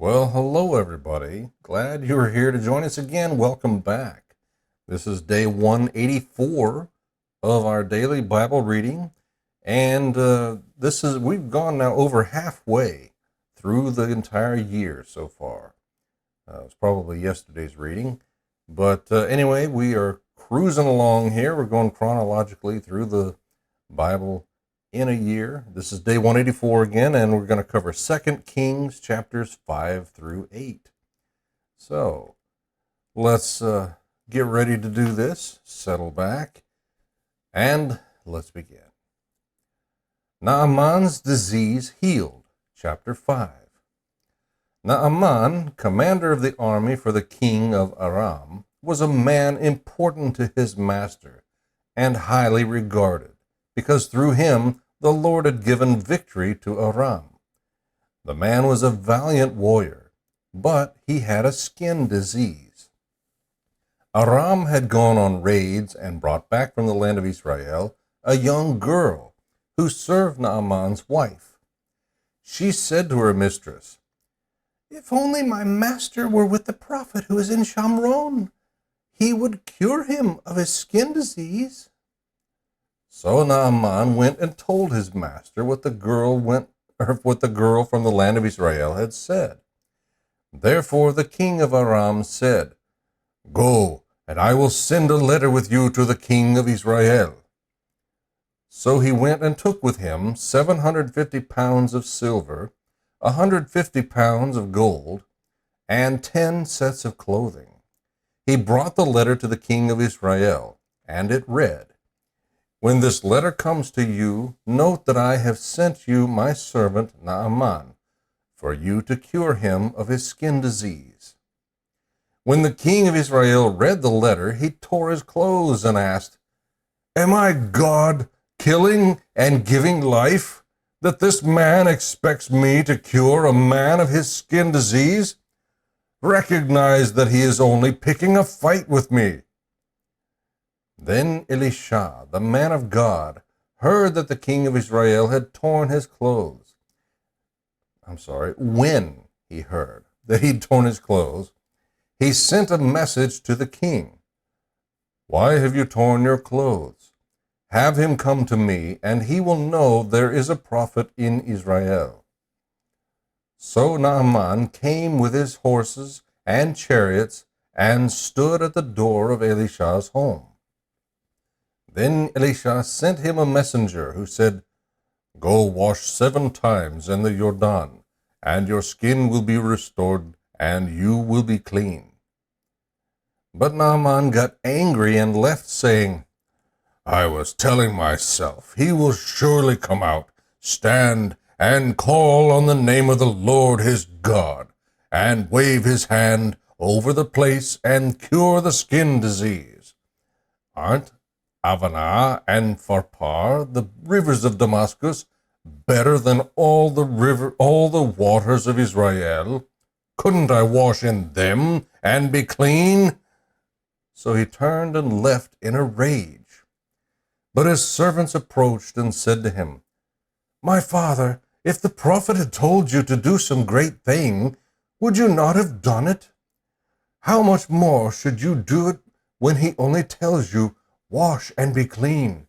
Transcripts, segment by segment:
Well, hello everybody. Glad you're here to join us again. Welcome back. This is day 184 of our daily Bible reading, and we've gone now over halfway through the entire year so far. It's probably yesterday's reading, but anyway, we are cruising along here. We're going chronologically through the Bible in a year. This is day 184 again, and we're going to cover 2 Kings chapters 5 through 8. So let's get ready to do this, settle back, and let's begin. Naaman's disease healed, chapter 5. Naaman, commander of the army for the king of Aram, was a man important to his master and highly regarded, because through him the Lord had given victory to Aram. The man was a valiant warrior, but he had a skin disease. Aram had gone on raids and brought back from the land of Israel a young girl who served Naaman's wife. She said to her mistress, "If only my master were with the prophet who is in Shamron, he would cure him of his skin disease." So Naaman went and told his master what the girl from the land of Israel had said. Therefore the king of Aram said, "Go, and I will send a letter with you to the king of Israel." So he went and took with him 750 pounds of silver, 150 pounds of gold, and 10 sets of clothing. He brought the letter to the king of Israel, and it read, "When this letter comes to you, note that I have sent you my servant Naaman, for you to cure him of his skin disease." When the king of Israel read the letter, he tore his clothes and asked, "Am I God, killing and giving life, that this man expects me to cure a man of his skin disease? Recognize that he is only picking a fight with me." Then Elisha, the man of God, heard that the king of Israel had torn his clothes. When he heard that he'd torn his clothes, he sent a message to the king. "Why have you torn your clothes? Have him come to me, and he will know there is a prophet in Israel." So Naaman came with his horses and chariots and stood at the door of Elisha's home. Then Elisha sent him a messenger who said, "Go wash 7 times in the Jordan, and your skin will be restored, and you will be clean." But Naaman got angry and left, saying, "I was telling myself, he will surely come out, stand, and call on the name of the Lord his God, and wave his hand over the place and cure the skin disease. Aren't Avanah and Pharpar, the rivers of Damascus, better than all the waters of Israel? Couldn't I wash in them and be clean?" So he turned and left in a rage. But his servants approached and said to him, "My father, if the prophet had told you to do some great thing, would you not have done it? How much more should you do it when he only tells you, 'Wash and be clean'?"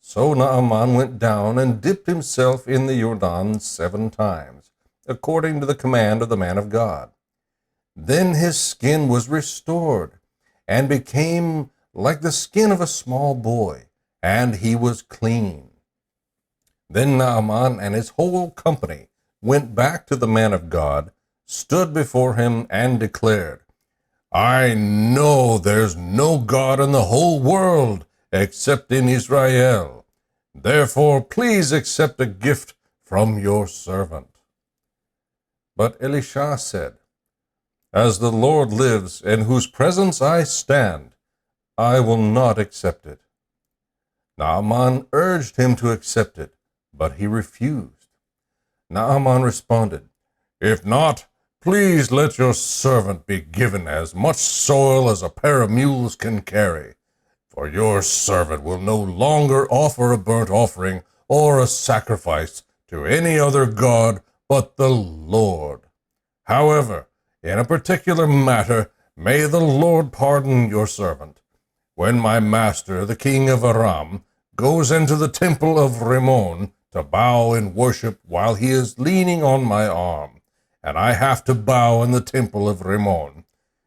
So Naaman went down and dipped himself in the Jordan 7 times, according to the command of the man of God. Then his skin was restored, and became like the skin of a small boy, and he was clean. Then Naaman and his whole company went back to the man of God, stood before him, and declared, "I know there's no God in the whole world except in Israel. Therefore, please accept a gift from your servant." But Elisha said, "As the Lord lives, in whose presence I stand, I will not accept it." Naaman urged him to accept it, but he refused. Naaman responded, "If not, please let your servant be given as much soil as a pair of mules can carry, for your servant will no longer offer a burnt offering or a sacrifice to any other god but the Lord. However, in a particular matter, may the Lord pardon your servant. When my master, the king of Aram, goes into the temple of Rimmon to bow in worship while he is leaning on my arm, and I have to bow in the temple of Rimmon.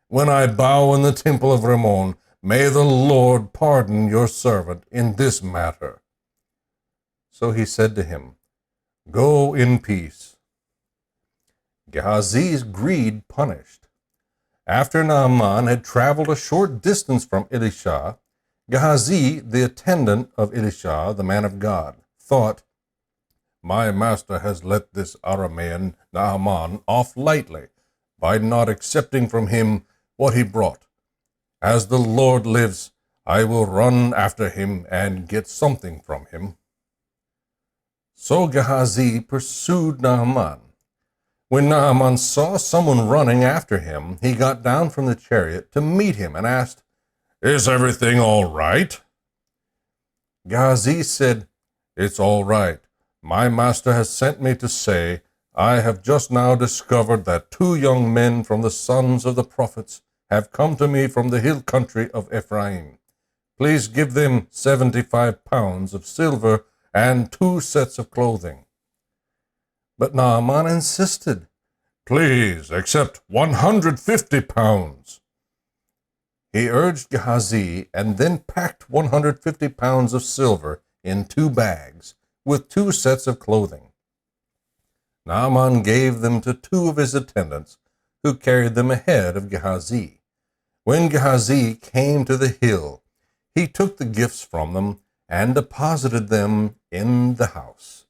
When I bow in the temple of Rimmon, may the Lord pardon your servant in this matter. So he said to him, Go in peace. Gehazi's greed punished. After Naaman had traveled a short distance from Elisha, Gehazi, the attendant of Elisha, the man of God, thought, My master has let this Aramean Naaman off lightly by not accepting from him what he brought. As the Lord lives, I will run after him and get something from him. So Gehazi pursued Naaman. When Naaman saw someone running after him, he got down from the chariot to meet him and asked, Is everything all right? Gehazi said, It's all right. My master has sent me to say, I have just now discovered that 2 young men from the sons of the prophets have come to me from the hill country of Ephraim. Please give them 75 pounds of silver and 2 sets of clothing. But Naaman insisted, Please accept 150 pounds. He urged Gehazi and then packed 150 pounds of silver in 2 bags with 2 sets of clothing. Naaman gave them to 2 of his attendants, who carried them ahead of Gehazi. When Gehazi came to the hill, he took the gifts from them and deposited them in the house.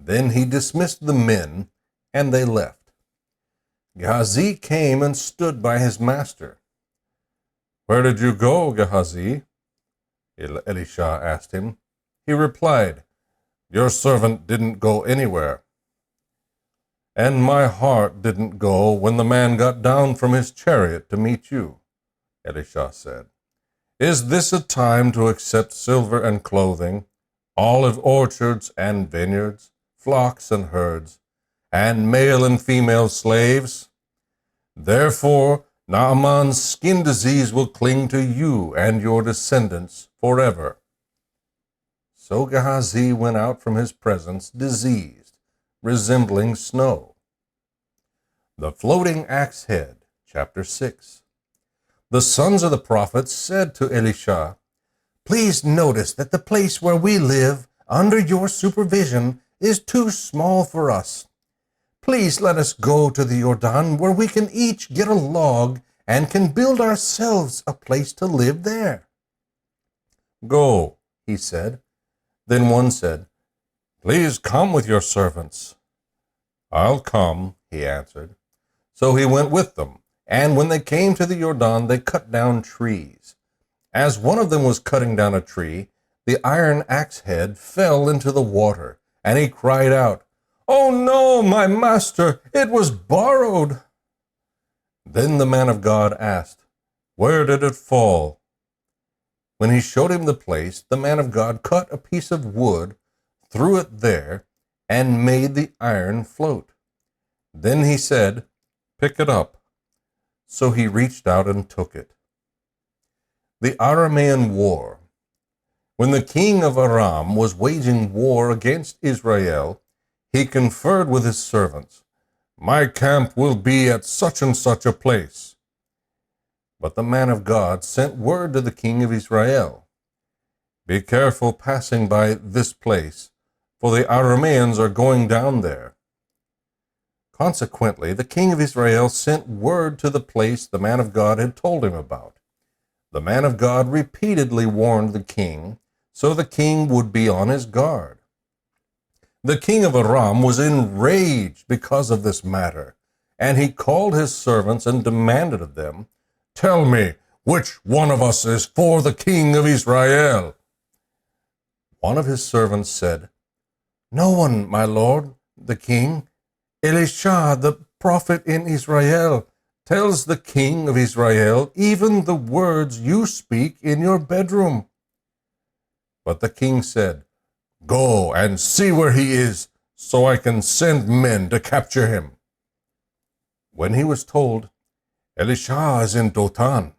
Then he dismissed the men, and they left. Gehazi came and stood by his master. Where did you go, Gehazi? Elisha asked him. He replied, Your servant didn't go anywhere. And my heart didn't go when the man got down from his chariot to meet you, Elisha said. Is this a time to accept silver and clothing, olive orchards and vineyards, flocks and herds, and male and female slaves? Therefore, Naaman's skin disease will cling to you and your descendants forever. So Gehazi went out from his presence diseased, resembling snow. The floating axe head, chapter 6. The sons of the prophets said to Elisha, Please notice that the place where we live under your supervision is too small for us. Please let us go to the Jordan where we can each get a log and can build ourselves a place to live there. Go, he said. Then one said, Please come with your servants. I'll come, he answered. So he went with them, and when they came to the Jordan, they cut down trees. As one of them was cutting down a tree, the iron axe head fell into the water, and he cried out, Oh no, my master, it was borrowed. Then the man of God asked, Where did it fall? When he showed him the place, the man of God cut a piece of wood, threw it there, and made the iron float. Then he said, Pick it up. So he reached out and took it. The Aramean War. When the king of Aram was waging war against Israel, he conferred with his servants, My camp will be at such and such a place. But the man of God sent word to the king of Israel, Be careful passing by this place, for the Arameans are going down there. Consequently, the king of Israel sent word to the place the man of God had told him about. The man of God repeatedly warned the king, so the king would be on his guard. The king of Aram was enraged because of this matter, and he called his servants and demanded of them, Tell me, which one of us is for the king of Israel? One of his servants said, No one, my lord, the king. Elisha, the prophet in Israel, tells the king of Israel even the words you speak in your bedroom. But the king said, Go and see where he is, so I can send men to capture him. When he was told, "Elisha is in Dothan,"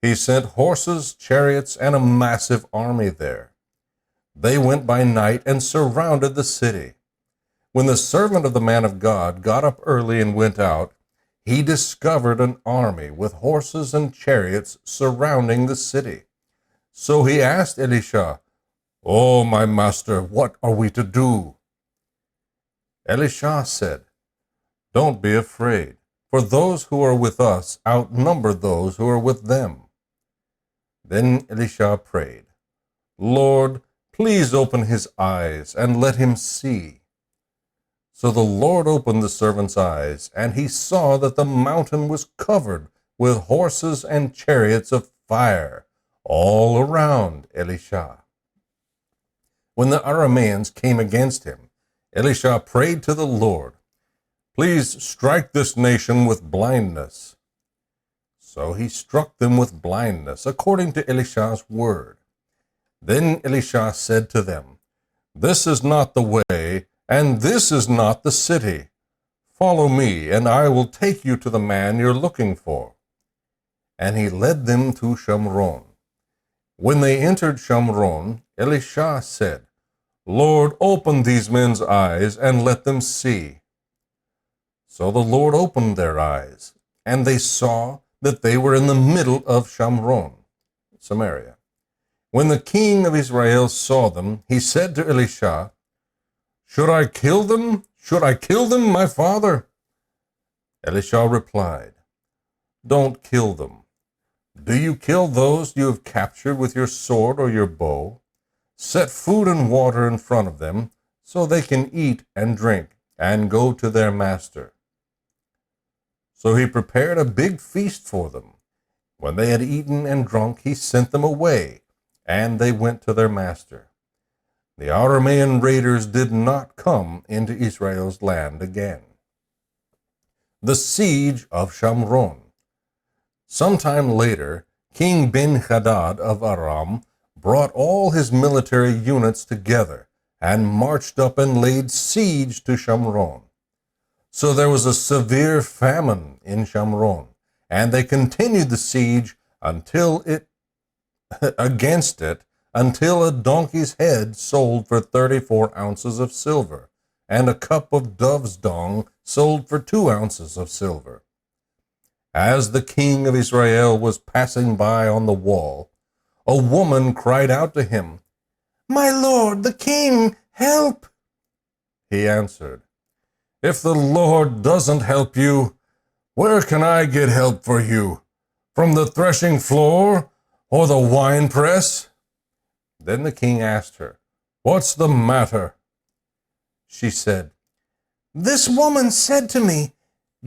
he sent horses, chariots, and a massive army there. They went by night and surrounded the city. When the servant of the man of God got up early and went out, he discovered an army with horses and chariots surrounding the city. So he asked Elisha, "Oh, my master, what are we to do?" Elisha said, "Don't be afraid, for those who are with us outnumber those who are with them." Then Elisha prayed, "Lord, please open his eyes and let him see." So the Lord opened the servant's eyes, and he saw that the mountain was covered with horses and chariots of fire all around Elisha. When the Arameans came against him, Elisha prayed to the Lord, "Please strike this nation with blindness." So he struck them with blindness, according to Elisha's word. Then Elisha said to them, "This is not the way, and this is not the city. Follow me, and I will take you to the man you're looking for." And he led them to Shamron. When they entered Shamron, Elisha said, "Lord, open these men's eyes and let them see." So the Lord opened their eyes, and they saw that they were in the middle of Shamron, Samaria. When the king of Israel saw them, he said to Elisha, "Should I kill them? Should I kill them, my father?" Elisha replied, "Don't kill them. Do you kill those you have captured with your sword or your bow? Set food and water in front of them, so they can eat and drink and go to their master." So he prepared a big feast for them. When they had eaten and drunk, he sent them away, and they went to their master. The Aramean raiders did not come into Israel's land again. The siege of Shamron. Sometime later, King Ben-Hadad of Aram brought all his military units together and marched up and laid siege to Shamron. So there was a severe famine in Shamron, and they continued the siege against it until a donkey's head sold for 34 ounces of silver, and a cup of dove's dung sold for 2 ounces of silver. As the king of Israel was passing by on the wall, a woman cried out to him, "My lord, the king, help!" He answered, "If the Lord doesn't help you, where can I get help for you? From the threshing floor or the winepress?" Then the king asked her, "What's the matter?" She said, "This woman said to me,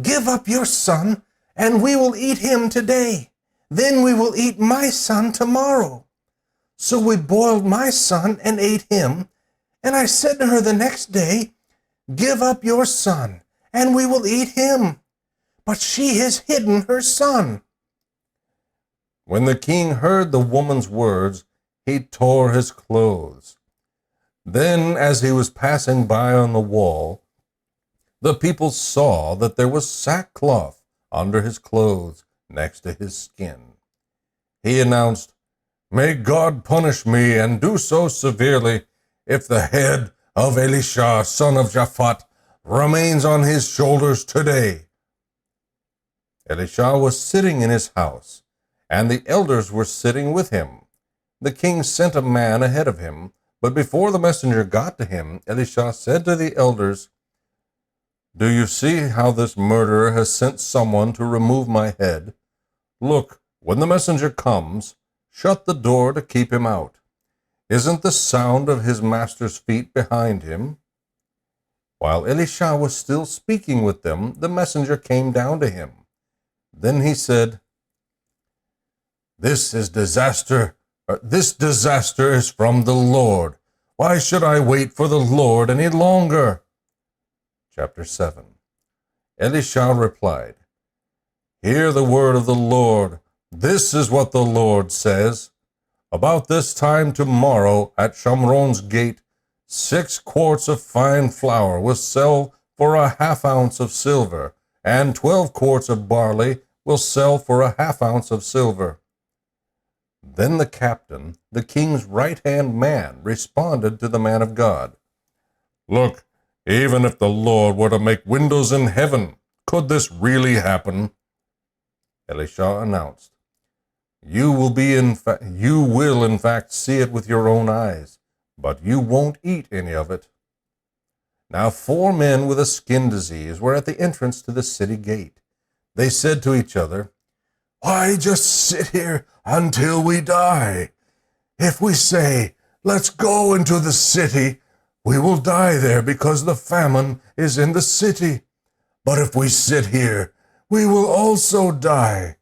'Give up your son, and we will eat him today. Then we will eat my son tomorrow.' So we boiled my son and ate him. And I said to her the next day, 'Give up your son, and we will eat him.' But she has hidden her son." When the king heard the woman's words, he tore his clothes. Then, as he was passing by on the wall, the people saw that there was sackcloth under his clothes next to his skin. He announced, "May God punish me, and do so severely, if the head of Elisha, son of Japhat, remains on his shoulders today." Elisha was sitting in his house, and the elders were sitting with him. The king sent a man ahead of him, but before the messenger got to him, Elisha said to the elders, "Do you see how this murderer has sent someone to remove my head? Look, when the messenger comes, shut the door to keep him out. Isn't the sound of his master's feet behind him?" While Elisha was still speaking with them, the messenger came down to him. Then he said, This disaster is from the Lord. Why should I wait for the Lord any longer?" Chapter 7. Elisha replied, "Hear the word of the Lord. This is what the Lord says. About this time tomorrow at Shamron's gate, 6 quarts of fine flour will sell for a half ounce of silver, and 12 quarts of barley will sell for a half ounce of silver." Then the captain, the king's right-hand man, responded to the man of God, "Look, even if the Lord were to make windows in heaven, could this really happen?" Elisha announced, You will in fact see it with your own eyes, but you won't eat any of it." Now 4 men with a skin disease were at the entrance to the city gate. They said to each other, "Why just sit here until we die? If we say, 'Let's go into the city,' we will die there because the famine is in the city. But if we sit here, we will also die.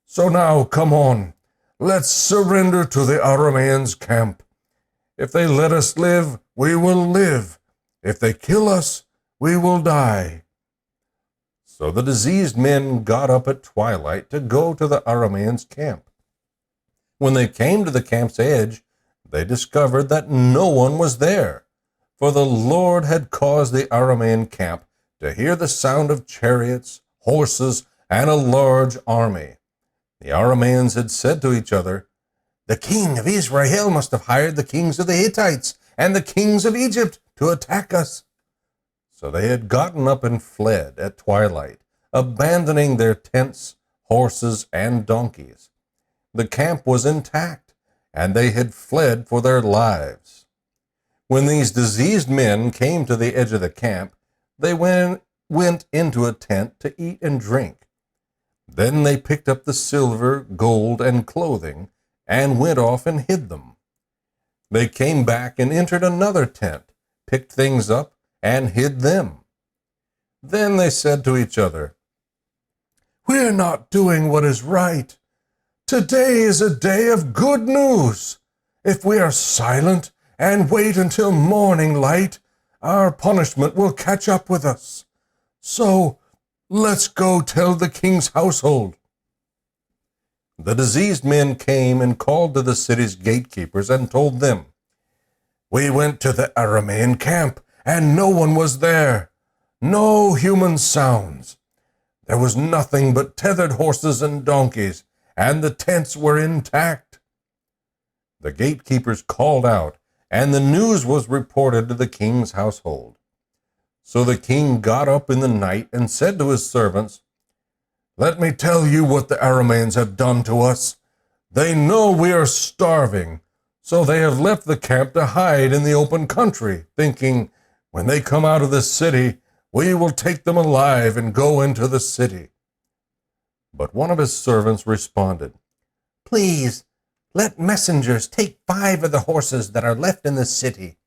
So now come on, let's surrender to the Arameans' camp. If they let us live, we will live. If they kill us, we will die." So the diseased men got up at twilight to go to the Arameans' camp. When they came to the camp's edge, they discovered that no one was there, for the Lord had caused the Aramean camp to hear the sound of chariots, horses, and a large army. The Arameans had said to each other, "The king of Israel must have hired the kings of the Hittites and the kings of Egypt to attack us." So they had gotten up and fled at twilight, abandoning their tents, horses, and donkeys. The camp was intact, and they had fled for their lives. When these diseased men came to the edge of the camp, they went into a tent to eat and drink. Then they picked up the silver, gold, and clothing, and went off and hid them. They came back and entered another tent, picked things up, and hid them. Then they said to each other, "We're not doing what is right. Today is a day of good news. If we are silent and wait until morning light, our punishment will catch up with us. So let's go tell the king's household." The diseased men came and called to the city's gatekeepers and told them, "We went to the Aramean camp, and no one was there. No human sounds. There was nothing but tethered horses and donkeys, and the tents were intact." The gatekeepers called out, and the news was reported to the king's household. So the king got up in the night and said to his servants, "Let me tell you what the Arameans have done to us. They know we are starving, so they have left the camp to hide in the open country, thinking, when they come out of the city, we will take them alive and go into the city." But one of his servants responded, "Please, let messengers take 5 of the horses that are left in the city.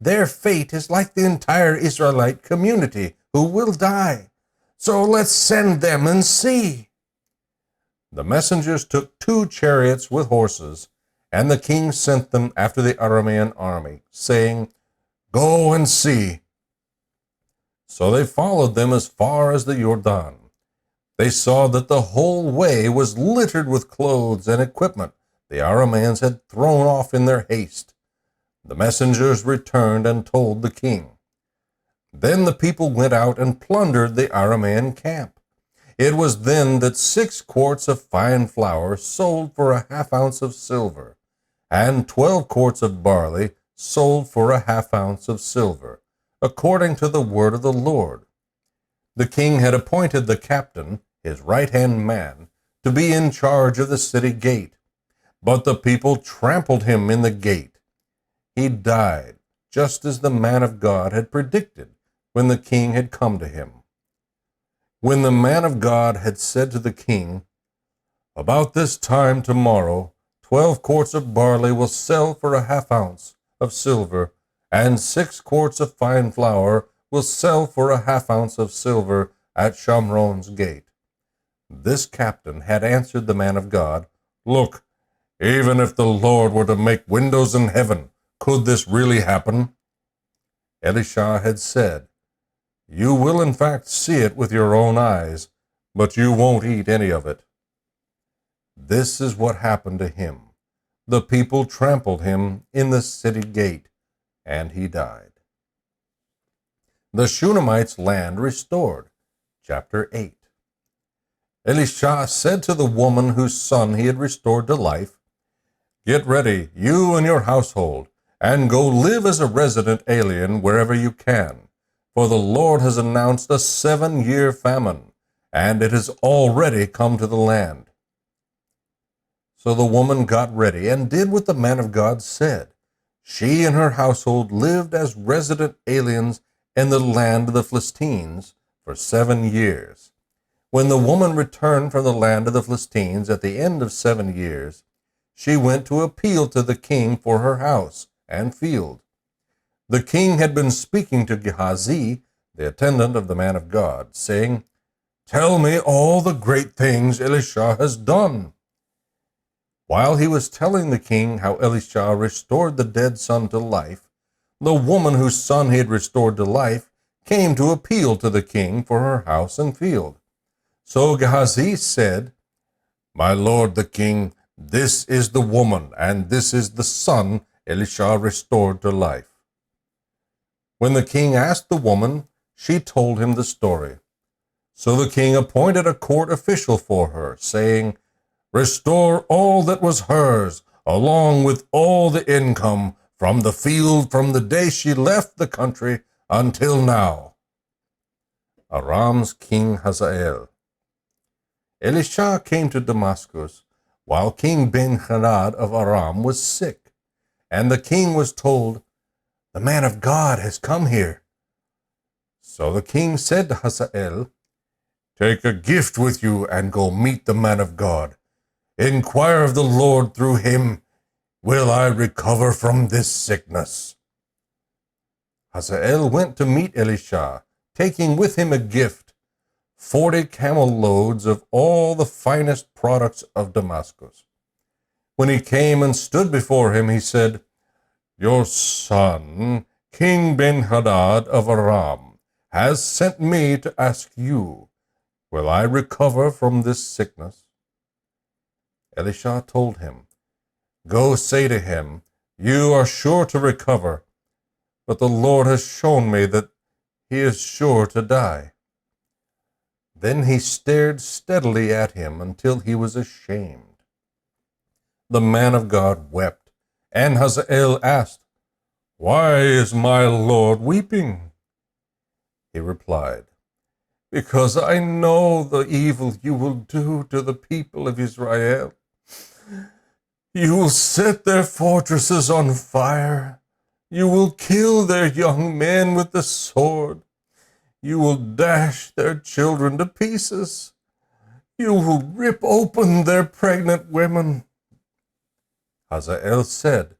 Their fate is like the entire Israelite community who will die. So let's send them and see." The messengers took 2 chariots with horses, and the king sent them after the Aramean army, saying, "Go and see." So they followed them as far as the Jordan. They saw that the whole way was littered with clothes and equipment the Arameans had thrown off in their haste. The messengers returned and told the king. Then the people went out and plundered the Aramean camp. It was then that 6 quarts of fine flour sold for a half ounce of silver, and 12 quarts of barley sold for a half ounce of silver, according to the word of the Lord. The king had appointed the captain, his right-hand man, to be in charge of the city gate, but the people trampled him in the gate. He died, just as the man of God had predicted when the king had come to him. When the man of God had said to the king, "About this time tomorrow, 12 quarts of barley will sell for a half ounce of silver, and 6 quarts of fine flour will sell for a half ounce of silver at Shamron's gate," this captain had answered the man of God, "Look, even if the Lord were to make windows in heaven, could this really happen?" Elisha had said, "You will in fact see it with your own eyes, but you won't eat any of it." This is what happened to him. The people trampled him in the city gate, and he died. The Shunammite's land restored. Chapter 8. Elisha said to the woman whose son he had restored to life, "Get ready, you and your household, and go live as a resident alien wherever you can, for the Lord has announced a 7-year famine, and it has already come to the land." So the woman got ready and did what the man of God said. She and her household lived as resident aliens in the land of the Philistines for 7 years. When the woman returned from the land of the Philistines at the end of 7 years, she went to appeal to the king for her house and field. The king had been speaking to Gehazi, the attendant of the man of God, saying, "Tell me all the great things Elisha has done." While he was telling the king how Elisha restored the dead son to life, the woman whose son he had restored to life came to appeal to the king for her house and field. So Gehazi said, "My lord the king, this is the woman, and this is the son Elisha restored to life." When the king asked the woman, she told him the story. So the king appointed a court official for her, saying, "Restore all that was hers, along with all the income from the field from the day she left the country until now." Aram's king Hazael. Elisha came to Damascus while King Ben-Hadad of Aram was sick, and the king was told, "The man of God has come here." So the king said to Hazael, "Take a gift with you and go meet the man of God. Inquire of the Lord through him, will I recover from this sickness?" Hazael went to meet Elisha, taking with him a gift, 40 camel loads of all the finest products of Damascus. When he came and stood before him, he said, "Your son, King Ben-Hadad of Aram, has sent me to ask you, will I recover from this sickness?" Elisha told him, "Go say to him, you are sure to recover, but the Lord has shown me that he is sure to die." Then he stared steadily at him until he was ashamed. The man of God wept, and Hazael asked, "Why is my Lord weeping?" He replied, "Because I know the evil you will do to the people of Israel. You will set their fortresses on fire. You will kill their young men with the sword. You will dash their children to pieces. You will rip open their pregnant women." Hazael said,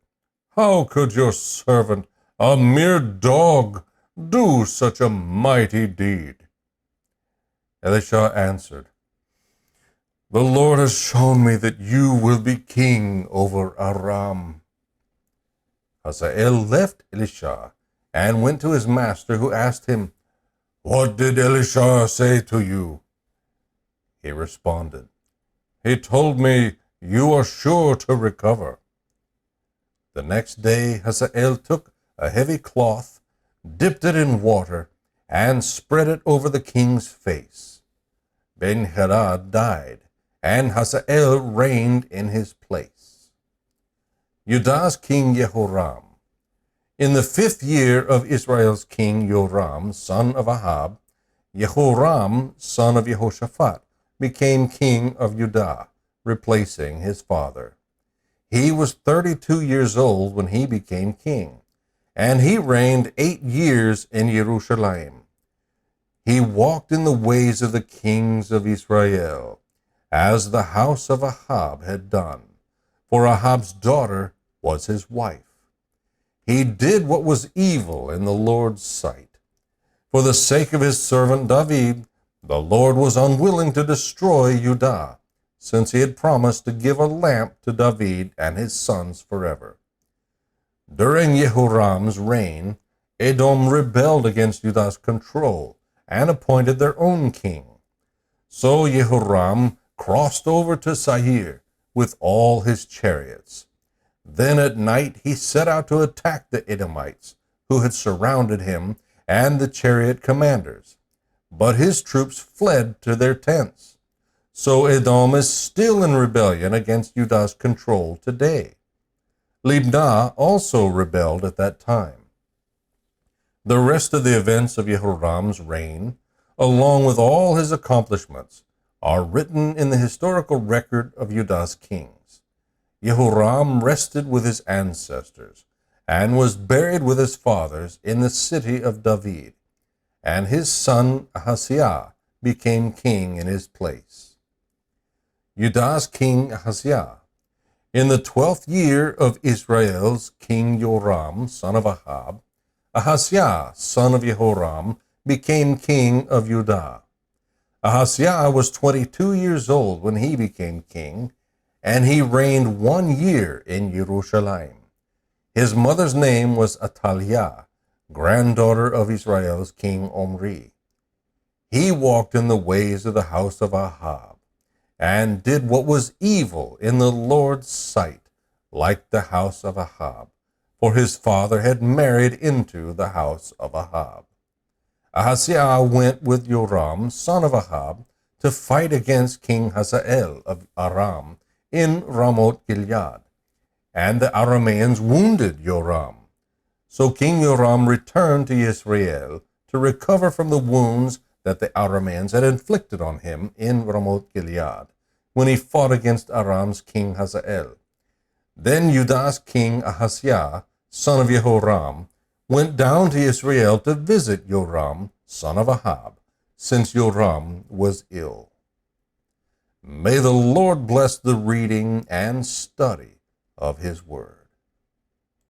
"How could your servant, a mere dog, do such a mighty deed?" Elisha answered, "The Lord has shown me that you will be king over Aram." Hazael left Elisha and went to his master, who asked him, "What did Elisha say to you?" He responded, "He told me you are sure to recover." The next day Hazael took a heavy cloth, dipped it in water, and spread it over the king's face. Ben-Hadad died, and Hazael reigned in his place. Judah's king Jehoram. In the 5th year of Israel's king Joram, son of Ahab, Jehoram, son of Jehoshaphat, became king of Judah, replacing his father. He was 32 years old when he became king, and he reigned 8 years in Jerusalem. He walked in the ways of the kings of Israel, as the house of Ahab had done, for Ahab's daughter was his wife. He did what was evil in the Lord's sight. For the sake of his servant David, the Lord was unwilling to destroy Judah, since he had promised to give a lamp to David and his sons forever. During Jehoram's reign, Edom rebelled against Judah's control and appointed their own king. So Jehoram crossed over to Seir with all his chariots. Then at night he set out to attack the Edomites, who had surrounded him, and the chariot commanders. but his troops fled to their tents. So Edom is still in rebellion against Judah's control today. Libnah also rebelled at that time. The rest of the events of Jehoram's reign, along with all his accomplishments, are written in the historical record of Judah's kings. Jehoram rested with his ancestors and was buried with his fathers in the city of David, and his son Ahaziah became king in his place. Judah's king Ahaziah. In the 12th year of Israel's king Joram, son of Ahab, Ahaziah, son of Jehoram, became king of Judah. Ahaziah was 22 years old when he became king, and he reigned 1 year in Jerusalem. His mother's name was Athaliah, granddaughter of Israel's king Omri. He walked in the ways of the house of Ahab, and did what was evil in the Lord's sight, like the house of Ahab, for his father had married into the house of Ahab. Ahaziah went with Joram, son of Ahab, to fight against King Hazael of Aram in Ramoth Gilead, and the Arameans wounded Joram. So King Joram returned to Israel to recover from the wounds that the Arameans had inflicted on him in Ramoth Gilead, when he fought against Aram's king Hazael. Then Judah's king Ahaziah, son of Jehoram, went down to Israel to visit Joram, son of Ahab, since Joram was ill. May the Lord bless the reading and study of his word.